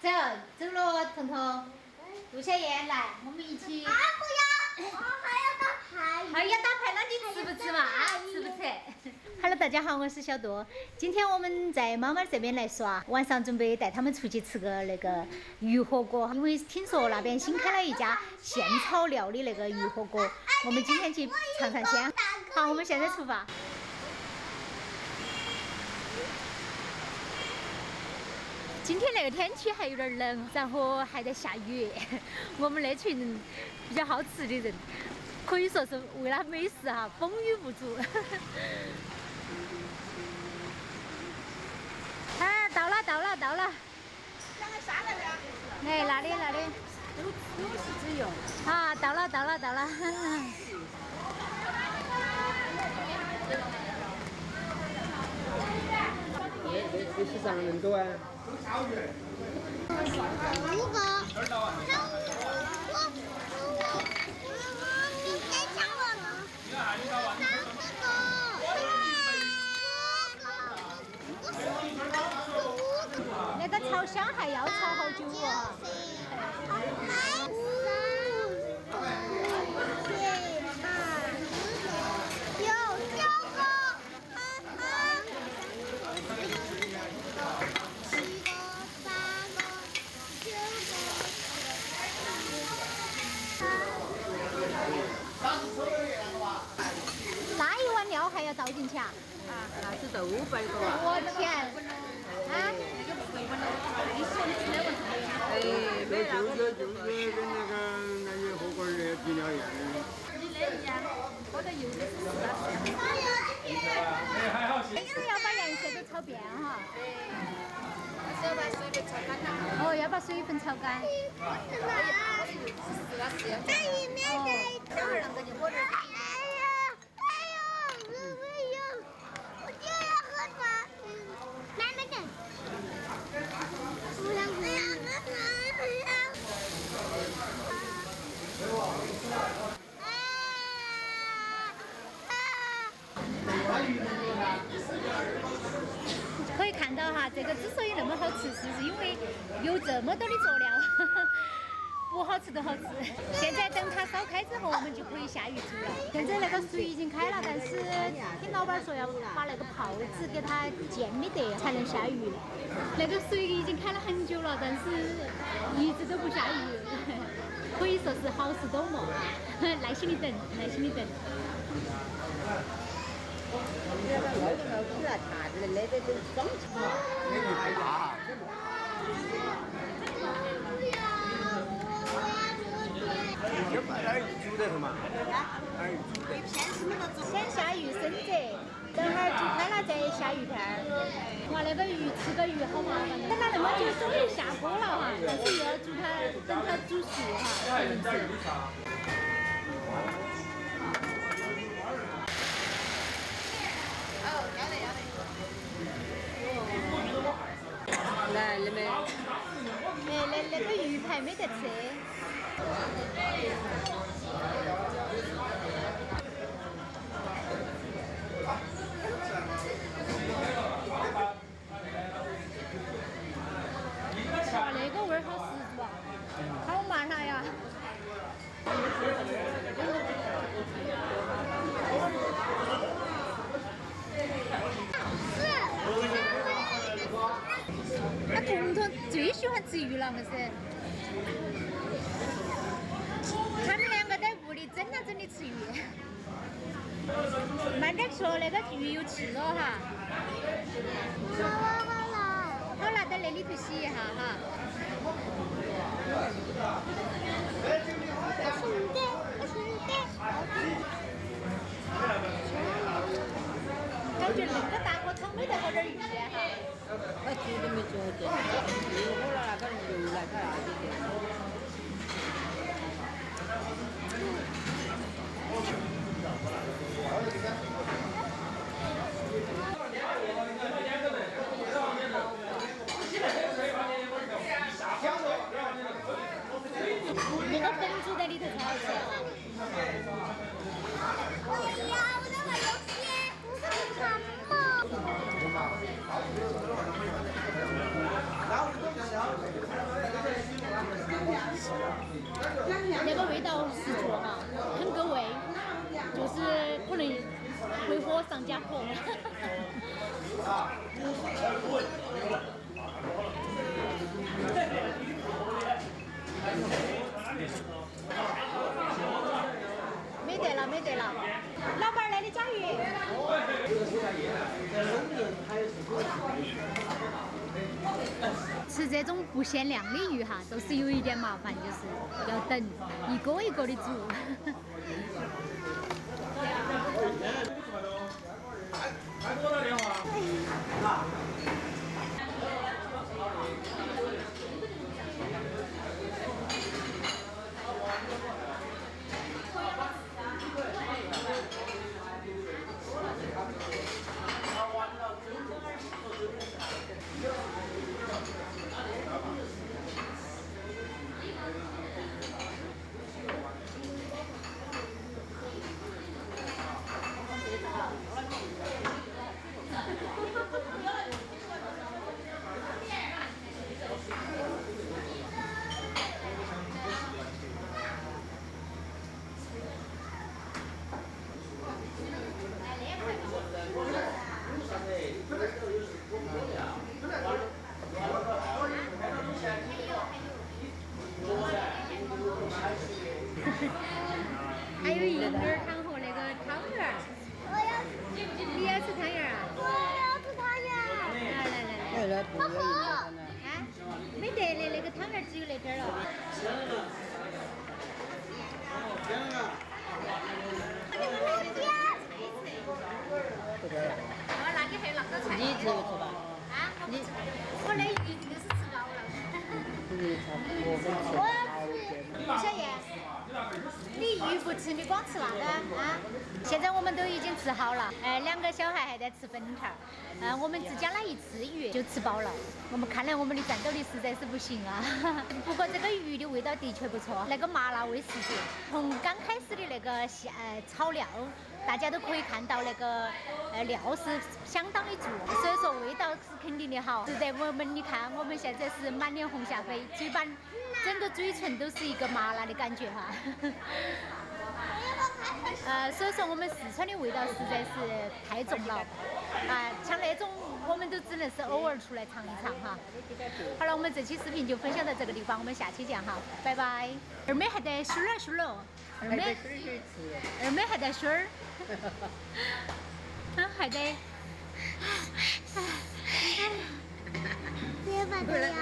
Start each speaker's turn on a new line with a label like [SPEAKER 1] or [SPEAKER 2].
[SPEAKER 1] 走了，彤彤，陆小燕来，我们一起。
[SPEAKER 2] 啊不要，还要打牌。
[SPEAKER 1] 还要打牌，那你吃不吃嘛？吃不吃？Hello， 大家好，我是小杜。今天我们在妈妈这边来耍，晚上准备带他们出去吃个那个鱼火锅，因为听说那边新开了一家现炒料理那个鱼火锅，我们今天去尝尝鲜。好，我们现在出发。今天那个天气还有点冷，然后还在下雨。我们那群比较好吃的人，可以说是为了美食哈，风雨无阻。啊，到了。
[SPEAKER 2] 那个啥来着？
[SPEAKER 1] 哎，那里。
[SPEAKER 2] 都是只有。
[SPEAKER 1] 啊，到了。
[SPEAKER 3] 这是上人多啊。
[SPEAKER 2] 五个。你先抢我吗
[SPEAKER 1] 那个炒香还要炒好久哦。那一碗料还要倒进去啊？
[SPEAKER 3] 那是500个啊。
[SPEAKER 1] 我天！啊？
[SPEAKER 3] 哎，就是跟那个火锅的底料一样的。
[SPEAKER 2] 你那一样，我的油的是
[SPEAKER 1] 是要把颜色都炒变哈。
[SPEAKER 2] 要把水分炒干了。
[SPEAKER 1] 哦，要把水分炒干。
[SPEAKER 2] 在里面的。等会儿让给你我这儿。我就要喝茶。慢慢等。我想
[SPEAKER 1] 可以看到哈，这个之所以那么好吃，是不是因为有这么多的佐料？不好吃都好吃。现在等它烧开之后，我们就可以下鱼煮了。现在那个水已经开了，但是听老板说要把那个泡子给它煎没得才能下鱼。那个水已经开了很久了，但是一直都不下鱼，可以说是好事多磨啊！耐心的等。
[SPEAKER 3] 就把那煮得很嘛。
[SPEAKER 1] 先下鱼生着，等会儿煮开了再下鱼片儿。哇，那个鱼吃个鱼好麻烦的。等它那么久终于下锅了哈，但是又要煮它，等它煮熟哈才能吃。
[SPEAKER 3] 来，你们。
[SPEAKER 1] 那个鱼排没得吃。哇，那个味儿好十足啊，好麻辣呀！他彤彤最喜欢吃鱼了，可是。他们两个在屋里整的吃鱼。慢点吃哦，那个鱼有刺哦哈。好了，在那里头洗一下哈。感觉那个大锅头没得好点鱼哈。
[SPEAKER 3] 我煮都没煮的，油火了那个油来它那里的。
[SPEAKER 1] 放假货。没得了，没得了。老板儿来的甲鱼。吃这种不限量的鱼哈，都是有一点麻烦，就是要等一个一个的煮。
[SPEAKER 4] 还多少电话？
[SPEAKER 1] 还有银耳汤和那个汤圆儿。
[SPEAKER 2] 我要，
[SPEAKER 1] 你要吃汤圆儿啊？
[SPEAKER 2] 我要吃汤圆。
[SPEAKER 1] 来，
[SPEAKER 2] 好喝。
[SPEAKER 1] 啊，没得的，那个汤圆儿只有那点儿了。哦，那你还有那么多菜？
[SPEAKER 5] 你吃不吃吧？
[SPEAKER 1] 啊，我的鱼就是吃饱了。
[SPEAKER 2] 我要吃。
[SPEAKER 1] 小燕，你鱼不吃，你光吃那个啊？现在我们都已经吃好了，2个小孩还在吃粉条儿，我们只加了1次鱼就吃饱了。我们看来我们的战斗力实在是不行啊。不过这个鱼的味道的确不错，那个麻辣味十足。从刚开始的那个炒料，大家都可以看到那个料是相当的足，所以说味道是肯定的好。实在我们你看，我们现在是满脸红霞飞，嘴巴整个嘴唇都是一个麻辣的感觉哈。所以说我们四川的味道实在是太重了啊，像那种我们都只能是偶尔出来尝一尝哈。好了，我们这期视频就分享到这个地方，我们下期见哈，拜拜。二妹还在水了，二妹还在水儿，还在。
[SPEAKER 2] 别把这样。